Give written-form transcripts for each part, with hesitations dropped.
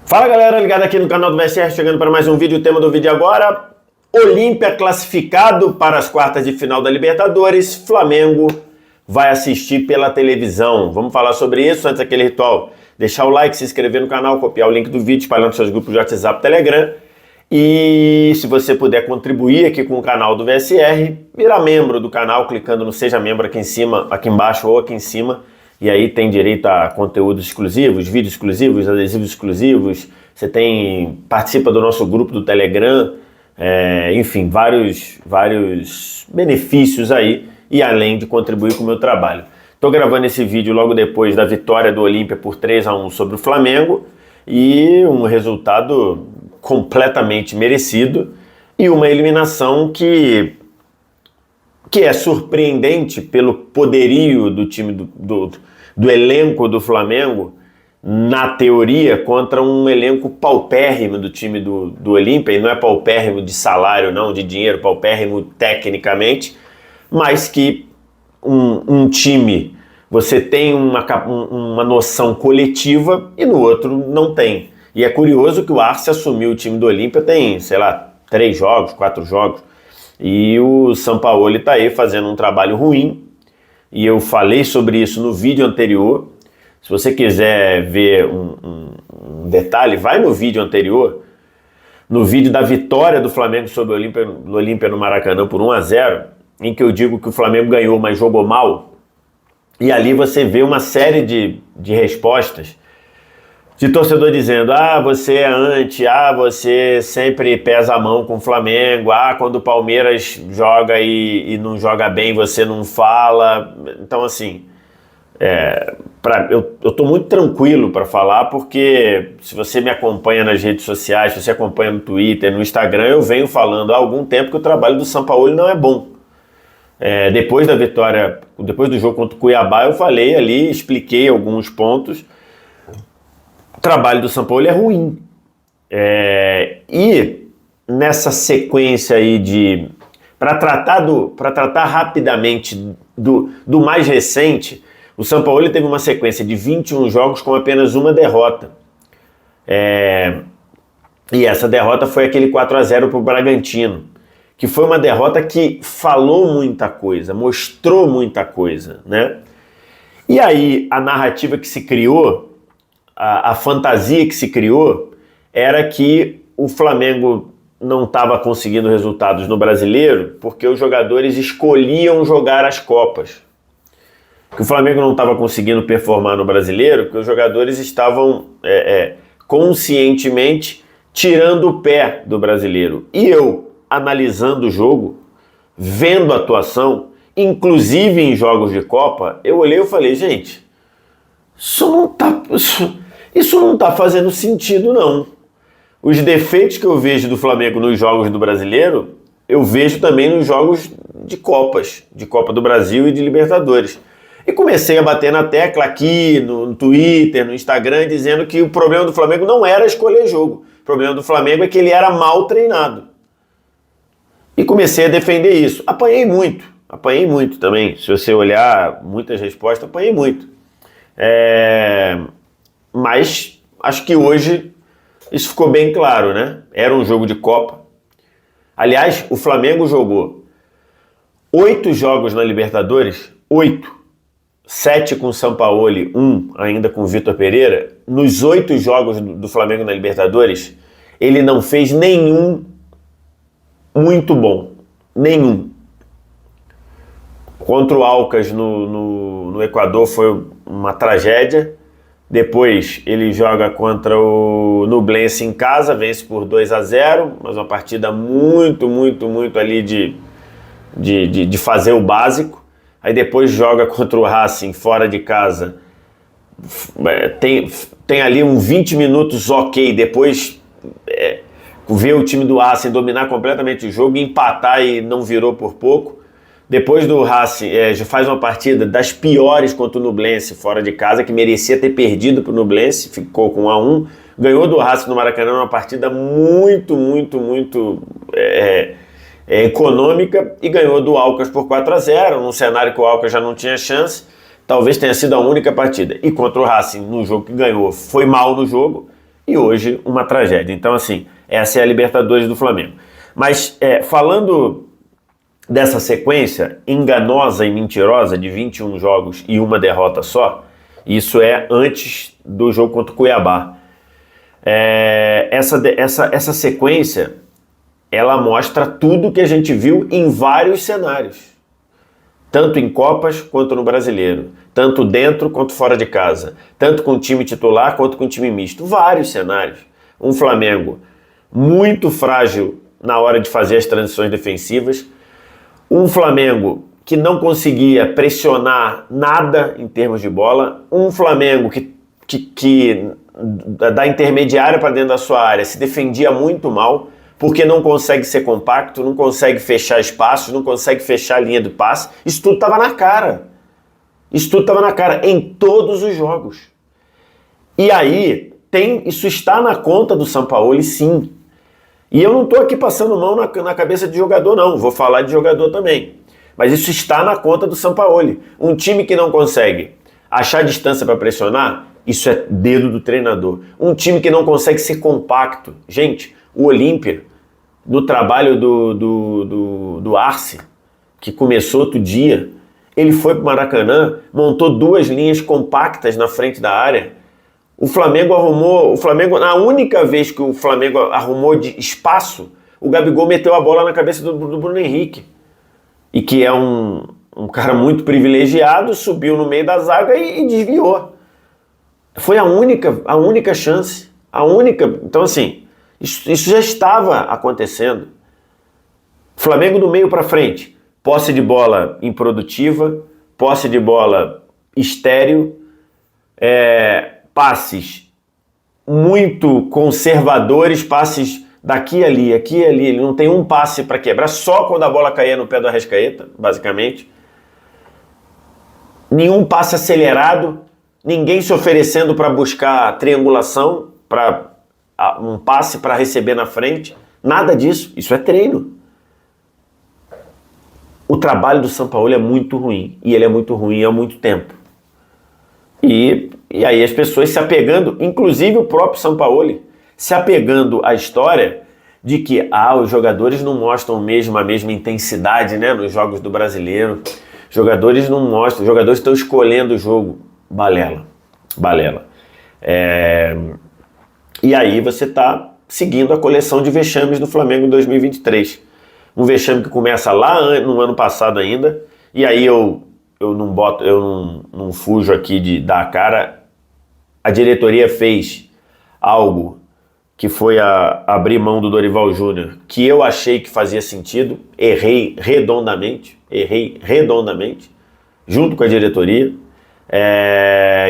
Fala galera, ligado aqui no canal do VSR, chegando para mais um vídeo. O tema do vídeo agora: Olímpia classificado para as quartas de final da Libertadores, Flamengo vai assistir pela televisão. Vamos falar sobre isso. Antes daquele ritual, deixar o like, se inscrever no canal, copiar o link do vídeo, espalhar nos seus grupos de WhatsApp, Telegram. E se você puder contribuir aqui com o canal do VSR, virar membro do canal clicando no Seja Membro aqui em cima, aqui embaixo ou aqui em cima. E aí tem direito a conteúdos exclusivos, vídeos exclusivos, adesivos exclusivos. Você participa do nosso grupo do Telegram, enfim, vários benefícios aí. E além de contribuir com o meu trabalho. Estou gravando esse vídeo logo depois da vitória do Olímpia por 3-1 sobre o Flamengo. E um resultado completamente merecido. E uma eliminação que é surpreendente pelo poderio do time do elenco do Flamengo, na teoria, contra um elenco paupérrimo do time do Olímpia, e não é paupérrimo de salário, não, de dinheiro, paupérrimo tecnicamente, mas que um time, você tem uma noção coletiva e no outro não tem. E é curioso que o Arce assumiu o time do Olímpia tem, sei lá, 3 jogos, 4 jogos, e o Sampaoli está aí fazendo um trabalho ruim, e eu falei sobre isso no vídeo anterior. Se você quiser ver um detalhe, vai no vídeo anterior, no vídeo da vitória do Flamengo sobre o Olímpia no Maracanã por 1-0, em que eu digo que o Flamengo ganhou, mas jogou mal, e ali você vê uma série de respostas de torcedor dizendo: você é anti, você sempre pesa a mão com o Flamengo, quando o Palmeiras joga e não joga bem, você não fala. Então, assim, eu tô muito tranquilo para falar, porque se você me acompanha nas redes sociais, se você acompanha no Twitter, no Instagram, eu venho falando há algum tempo que o trabalho do Sampaoli não é bom. Depois da vitória, depois do jogo contra o Cuiabá, eu falei ali, expliquei alguns pontos. O trabalho do Sampaoli é ruim. E nessa sequência aí para tratar rapidamente do mais recente, o Sampaoli teve uma sequência de 21 jogos com apenas uma derrota. E essa derrota foi aquele 4-0 para o Bragantino, que foi uma derrota que falou muita coisa, mostrou muita coisa, né? E aí a narrativa que se criou, a fantasia que se criou, era que o Flamengo não estava conseguindo resultados no Brasileiro porque os jogadores escolhiam jogar as Copas. Que o Flamengo não estava conseguindo performar no Brasileiro porque os jogadores estavam conscientemente tirando o pé do Brasileiro. E eu, analisando o jogo, vendo a atuação, inclusive em jogos de Copa, eu olhei e falei: gente, isso não está fazendo sentido, não. Os defeitos que eu vejo do Flamengo nos jogos do Brasileiro, eu vejo também nos jogos de Copas, de Copa do Brasil e de Libertadores. E comecei a bater na tecla aqui, no Twitter, no Instagram, dizendo que o problema do Flamengo não era escolher jogo. O problema do Flamengo é que ele era mal treinado. E comecei a defender isso. Apanhei muito também. Se você olhar muitas respostas, apanhei muito. Mas acho que hoje isso ficou bem claro, né? Era um jogo de Copa. Aliás, o Flamengo jogou 8 jogos na Libertadores, 8. 7 com o Sampaoli, 1 ainda com o Vitor Pereira. Nos 8 jogos do Flamengo na Libertadores, ele não fez nenhum muito bom. Nenhum. Contra o Alcas no Equador foi uma tragédia. Depois ele joga contra o Nublense em casa, vence por 2-0, mas uma partida muito ali de fazer o básico. Aí depois joga contra o Racing fora de casa, tem ali uns 20 minutos ok, depois vê o time do Racing dominar completamente o jogo, empatar e não virou por pouco. Depois do Racing, já faz uma partida das piores contra o Nublense fora de casa, que merecia ter perdido para o Nublense, ficou com 1-1. Ganhou do Racing no Maracanã, uma partida muito econômica, e ganhou do Alcas por 4-0, num cenário que o Alcas já não tinha chance. Talvez tenha sido a única partida. E contra o Racing, no jogo que ganhou, foi mal no jogo, e hoje uma tragédia. Então, assim, essa é a Libertadores do Flamengo. Mas falando dessa sequência enganosa e mentirosa de 21 jogos e uma derrota só, isso é antes do jogo contra o Cuiabá. Essa sequência, ela mostra tudo que a gente viu em vários cenários. Tanto em Copas quanto no Brasileiro. Tanto dentro quanto fora de casa. Tanto com o time titular quanto com o time misto. Vários cenários. Um Flamengo muito frágil na hora de fazer as transições defensivas. Um Flamengo que não conseguia pressionar nada em termos de bola. Um Flamengo que da intermediária para dentro da sua área se defendia muito mal, porque não consegue ser compacto, não consegue fechar espaços, não consegue fechar a linha do passe. Isso tudo estava na cara. Isso tudo estava na cara em todos os jogos. E aí, isso está na conta do Sampaoli, sim. E eu não estou aqui passando mão na cabeça de jogador, não. Vou falar de jogador também. Mas isso está na conta do Sampaoli. Um time que não consegue achar distância para pressionar, isso é dedo do treinador. Um time que não consegue ser compacto. Gente, o Olímpia, no trabalho do Arce, que começou outro dia, ele foi para o Maracanã, montou 2 linhas compactas na frente da área. O Flamengo, na única vez que o Flamengo arrumou de espaço, o Gabigol meteu a bola na cabeça do Bruno Henrique. E que é um cara muito privilegiado, subiu no meio da zaga e desviou. Foi a única chance. Então, assim, isso já estava acontecendo. Flamengo do meio para frente. Posse de bola improdutiva, posse de bola estéril, passes muito conservadores, passes daqui e ali, aqui e ali. Ele não tem um passe para quebrar, só quando a bola caía no pé do Arrascaeta, basicamente. Nenhum passe acelerado, ninguém se oferecendo para buscar triangulação, para um passe para receber na frente. Nada disso, isso é treino. O trabalho do Sampaoli é muito ruim, e ele é muito ruim há muito tempo. E aí as pessoas se apegando, inclusive o próprio Sampaoli, se apegando à história de que os jogadores não mostram a mesma intensidade, né, nos jogos do Brasileiro. Jogadores não mostram, os jogadores estão escolhendo o jogo. Balela. E aí você está seguindo a coleção de vexames do Flamengo em 2023. Um vexame que começa lá no ano passado ainda, e aí eu não fujo aqui de dar a cara. A diretoria fez algo que foi abrir mão do Dorival Júnior, que eu achei que fazia sentido, errei redondamente, junto com a diretoria.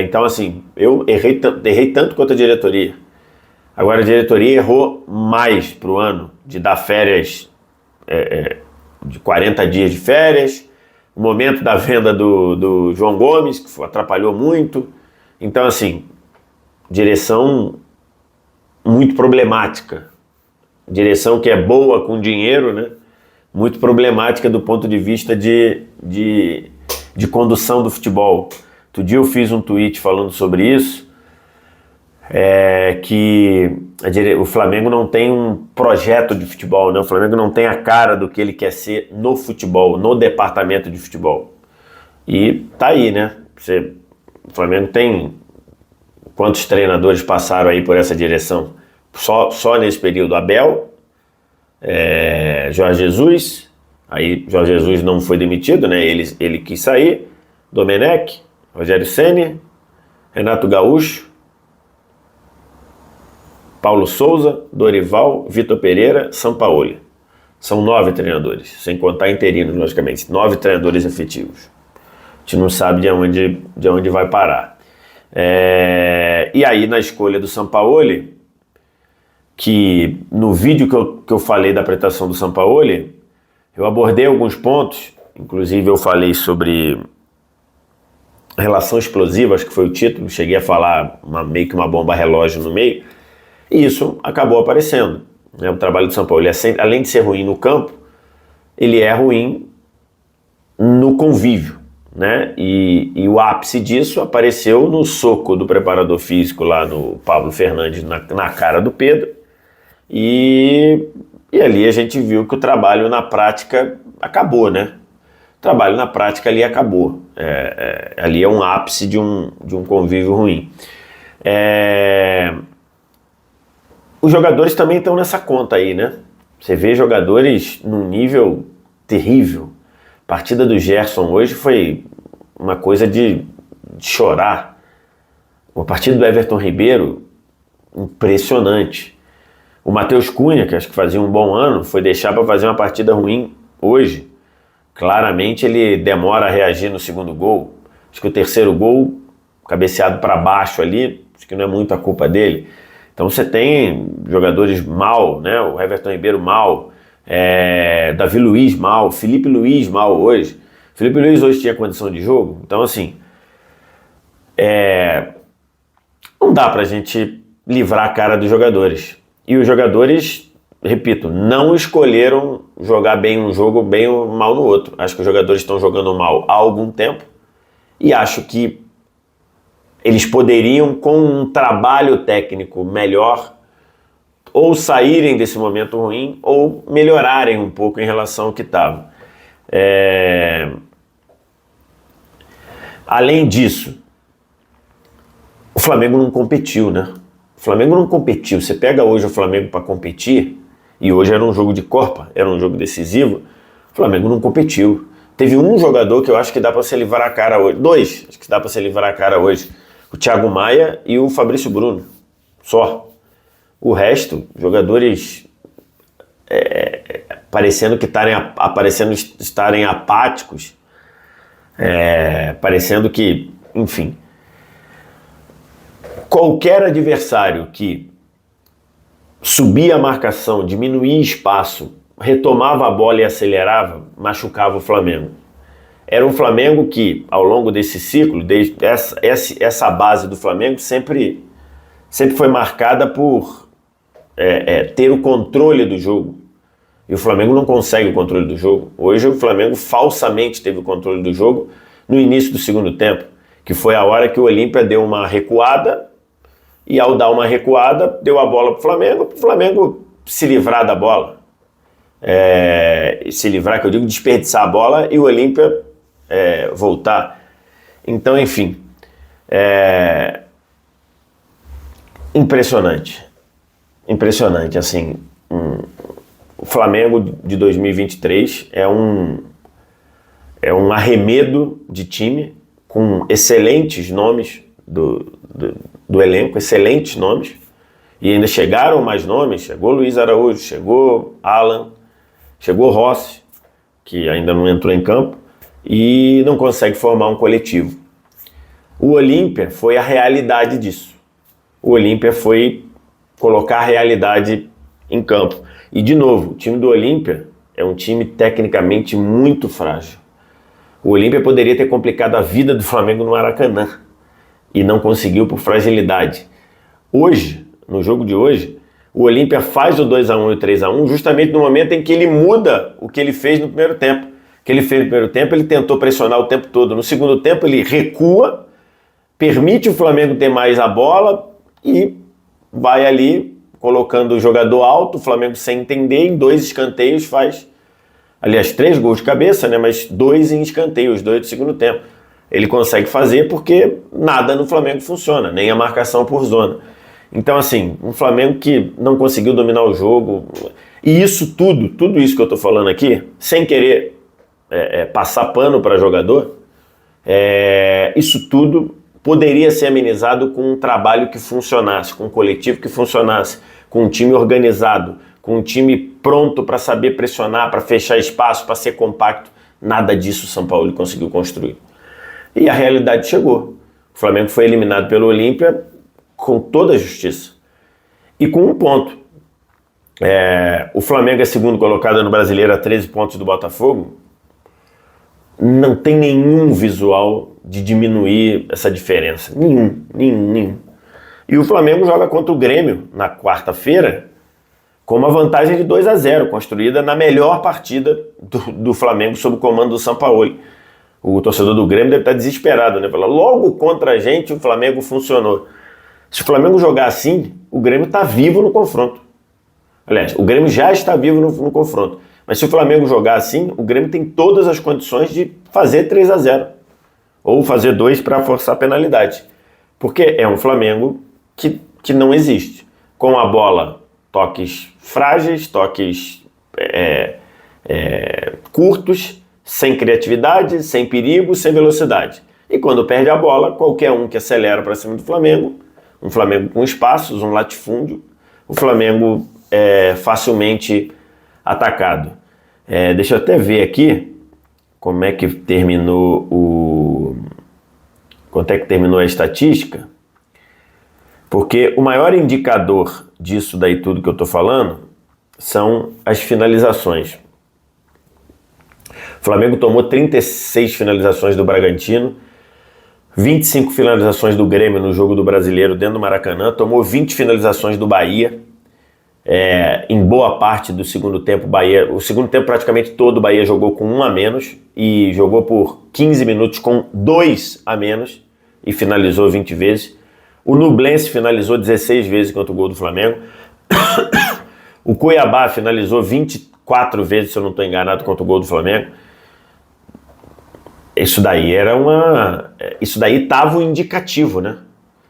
Então, assim, eu errei tanto quanto a diretoria. Agora a diretoria errou mais pro ano, de dar férias, de 40 dias de férias, o momento da venda do João Gomes, que atrapalhou muito. Então, assim, direção muito problemática. Direção que é boa com dinheiro, né? Muito problemática do ponto de vista de condução do futebol. Outro dia eu fiz um tweet falando sobre isso, que o Flamengo não tem um projeto de futebol, né? O Flamengo não tem a cara do que ele quer ser no futebol, no departamento de futebol. E tá aí, né? O Flamengo tem... Quantos treinadores passaram aí por essa direção? Só nesse período? Abel, Jorge Jesus, aí Jorge Jesus não foi demitido, né? Ele quis sair. Domenech, Rogério Ceni, Renato Gaúcho, Paulo Souza, Dorival, Vitor Pereira, Sampaoli. São 9 treinadores, sem contar interinos, logicamente. 9 treinadores efetivos. A gente não sabe de onde vai parar. E aí, na escolha do Sampaoli, que no vídeo que eu falei da apresentação do Sampaoli, eu abordei alguns pontos, inclusive eu falei sobre relação explosiva, acho que foi o título, cheguei a falar meio que uma bomba relógio no meio, e isso acabou aparecendo. O trabalho do Sampaoli, além de ser ruim no campo, ele é ruim no convívio. né? E o ápice disso apareceu no soco do preparador físico lá no Pablo Fernandes na cara do Pedro. E ali a gente viu que o trabalho na prática acabou, né? O trabalho na prática ali acabou. Ali é um ápice de um convívio ruim. Os jogadores também estão nessa conta aí, né? Você vê jogadores num nível terrível. A partida do Gerson hoje foi uma coisa de chorar. A partida do Everton Ribeiro, impressionante. O Matheus Cunha, que acho que fazia um bom ano, foi deixar para fazer uma partida ruim hoje. Claramente ele demora a reagir no segundo gol. Acho que o terceiro gol, cabeceado para baixo ali, acho que não é muito a culpa dele. Então você tem jogadores mal, né? O Everton Ribeiro mal, Davi Luiz mal, Felipe Luiz mal hoje. Felipe Luiz hoje tinha condição de jogo. Então assim, não dá pra gente livrar a cara dos jogadores. E os jogadores, repito, não escolheram jogar bem um jogo, bem ou mal no outro. Acho que os jogadores estão jogando mal há algum tempo e acho que eles poderiam, com um trabalho técnico melhor, ou saírem desse momento ruim ou melhorarem um pouco em relação ao que estava. Além disso, o Flamengo não competiu, né? O Flamengo não competiu. Você pega hoje o Flamengo para competir, e hoje era um jogo de Copa, era um jogo decisivo, o Flamengo não competiu. Teve um jogador que eu acho que dá para se livrar a cara hoje. Dois, acho que dá para se livrar a cara hoje. O Thiago Maia e o Fabrício Bruno. Só. O resto, jogadores parecendo estarem apáticos, parecendo que, enfim... Qualquer adversário que subia a marcação, diminuía espaço, retomava a bola e acelerava, machucava o Flamengo. Era um Flamengo que, ao longo desse ciclo, essa base do Flamengo sempre foi marcada por ter o controle do jogo. E o Flamengo não consegue o controle do jogo. Hoje o Flamengo falsamente teve o controle do jogo no início do segundo tempo, que foi a hora que o Olímpia deu uma recuada. E ao dar uma recuada, deu a bola para o Flamengo se livrar da bola. Se livrar, que eu digo, desperdiçar a bola e o Olímpia voltar. Então, enfim, impressionante. Impressionante, assim, o Flamengo de 2023 é um arremedo de time com excelentes nomes do elenco, excelentes nomes, e ainda chegaram mais nomes, chegou Luiz Araújo, chegou Alan, chegou Rossi, que ainda não entrou em campo, e não consegue formar um coletivo. O Olímpia foi a realidade disso. O Olímpia foi colocar a realidade em campo. E, de novo, o time do Olímpia é um time tecnicamente muito frágil. O Olímpia poderia ter complicado a vida do Flamengo no Maracanã, e não conseguiu por fragilidade. Hoje, no jogo de hoje, o Olímpia faz o 2-1 e o 3-1 justamente no momento em que ele muda o que ele fez no primeiro tempo. O que ele fez no primeiro tempo, ele tentou pressionar o tempo todo. No segundo tempo, ele recua, permite o Flamengo ter mais a bola e vai ali colocando o jogador alto, o Flamengo sem entender, em 2 escanteios faz, aliás, 3 gols de cabeça, né? Mas 2 em escanteio, os 2 do segundo tempo. Ele consegue fazer porque nada no Flamengo funciona, nem a marcação por zona. Então, assim, um Flamengo que não conseguiu dominar o jogo. E isso tudo isso que eu estou falando aqui, sem querer passar pano para jogador, isso tudo poderia ser amenizado com um trabalho que funcionasse, com um coletivo que funcionasse, com um time organizado, com um time pronto para saber pressionar, para fechar espaço, para ser compacto. Nada disso o São Paulo conseguiu construir. E a realidade chegou. O Flamengo foi eliminado pelo Olímpia com toda a justiça. E com um ponto. O Flamengo é segundo colocado no Brasileiro a 13 pontos do Botafogo. Não tem nenhum visual de diminuir essa diferença. Nenhum. E o Flamengo joga contra o Grêmio na quarta-feira com uma vantagem de 2-0, construída na melhor partida do Flamengo sob o comando do Sampaoli. O torcedor do Grêmio deve estar desesperado, né? Fala, logo contra a gente o Flamengo funcionou. Se o Flamengo jogar assim, o Grêmio está vivo no confronto. Aliás, o Grêmio já está vivo no confronto. Mas se o Flamengo jogar assim, o Grêmio tem todas as condições de fazer 3-0. Ou fazer 2 para forçar a penalidade. Porque é um Flamengo que não existe. Com a bola, toques frágeis, toques curtos, sem criatividade, sem perigo, sem velocidade. E quando perde a bola, qualquer um que acelera para cima do Flamengo, um Flamengo com espaços, um latifúndio, o Flamengo é facilmente atacado. Deixa eu até ver aqui como é que terminou quanto é que terminou a estatística, porque o maior indicador disso daí tudo que eu estou falando são as finalizações. O Flamengo tomou 36 finalizações do Bragantino, 25 finalizações do Grêmio no jogo do Brasileiro dentro do Maracanã, tomou 20 finalizações do Bahia, em boa parte do segundo tempo. O segundo tempo praticamente todo o Bahia jogou com 1 a menos e jogou por 15 minutos com 2 a menos e finalizou 20 vezes. O Nublense finalizou 16 vezes contra o gol do Flamengo. O Cuiabá finalizou 24 vezes, se eu não estou enganado, contra o gol do Flamengo. Isso daí estava um indicativo, né?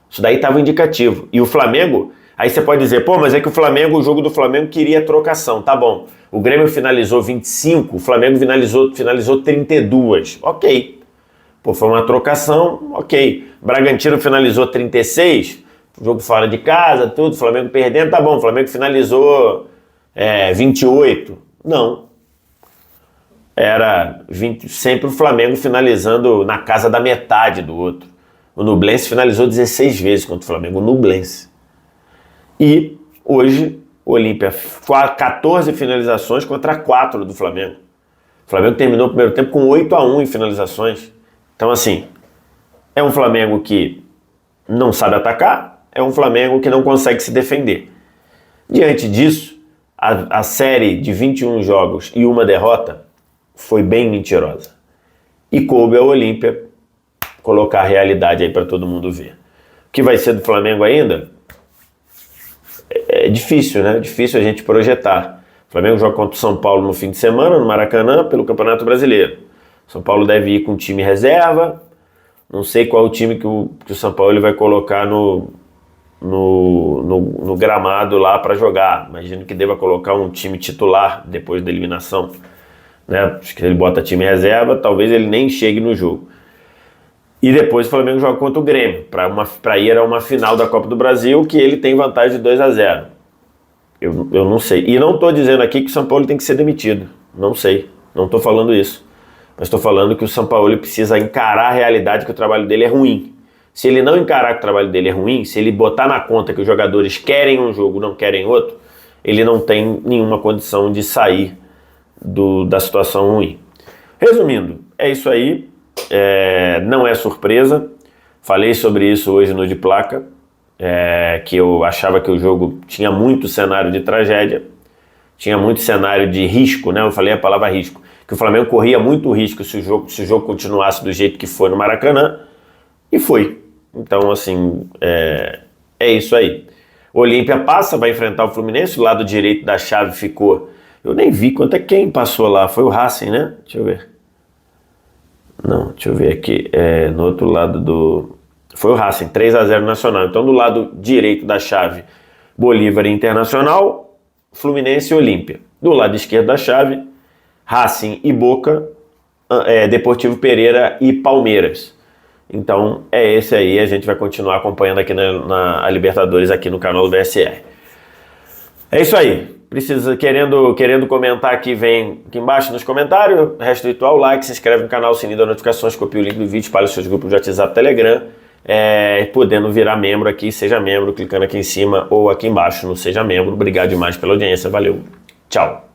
Isso daí estava um indicativo. E o Flamengo, aí você pode dizer, mas é que o jogo do Flamengo queria trocação. Tá bom, o Grêmio finalizou 25, o Flamengo finalizou 32. Ok. Foi uma trocação, ok. Bragantino finalizou 36, jogo fora de casa, tudo, o Flamengo perdendo, tá bom, o Flamengo finalizou 28. Não. Era sempre o Flamengo finalizando na casa da metade do outro. O Nublense finalizou 16 vezes contra o Flamengo, o Nublense. E hoje o Olímpia 14 finalizações contra 4 do Flamengo. O Flamengo terminou o primeiro tempo com 8-1 em finalizações. Então assim, é um Flamengo que não sabe atacar, é um Flamengo que não consegue se defender. Diante disso, a série de 21 jogos e uma derrota foi bem mentirosa. E coube ao Olímpia colocar a realidade aí para todo mundo ver. O que vai ser do Flamengo ainda? É difícil, né? Difícil a gente projetar. O Flamengo joga contra o São Paulo no fim de semana, no Maracanã, pelo Campeonato Brasileiro. São Paulo deve ir com time reserva. Não sei qual o time que o São Paulo vai colocar no gramado lá para jogar. Imagino que deva colocar um time titular depois da eliminação, né? Acho que ele bota time reserva, talvez ele nem chegue no jogo. E depois o Flamengo joga contra o Grêmio, para ir a uma final da Copa do Brasil, que ele tem vantagem de 2-0. Eu não sei. E não estou dizendo aqui que o São Paulo tem que ser demitido. Não sei. Não estou falando isso. Mas estou falando que o São Paulo precisa encarar a realidade que o trabalho dele é ruim. Se ele não encarar que o trabalho dele é ruim, se ele botar na conta que os jogadores querem um jogo, não querem outro, ele não tem nenhuma condição de sair da situação ruim. Resumindo, é isso aí. Não é surpresa. Falei sobre isso hoje no De Placa, que eu achava que o jogo tinha muito cenário de tragédia, tinha muito cenário de risco, né? Eu falei a palavra risco, que o Flamengo corria muito risco se o jogo continuasse do jeito que foi no Maracanã, e foi. Então, assim, é isso aí. O Olímpia passa, vai enfrentar o Fluminense, o lado direito da chave ficou... Eu nem vi quem passou lá, foi o Racing, né? Deixa eu ver. Não, deixa eu ver aqui, no outro lado foi o Racing, 3-0 Nacional. Então do lado direito da chave, Bolívar e Internacional, Fluminense e Olímpia. Do lado esquerdo da chave, Racing e Boca, Deportivo Pereira e Palmeiras. Então é esse aí, a gente vai continuar acompanhando aqui na Libertadores, aqui no canal do VSR. É isso aí. Querendo comentar aqui, vem aqui embaixo nos comentários. Resto ritual, like, se inscreve no canal, sininho das notificações, copia o link do vídeo, espalha os seus grupos de WhatsApp, Telegram, podendo virar membro aqui, seja membro, clicando aqui em cima ou aqui embaixo no Seja Membro. Obrigado demais pela audiência, valeu, tchau.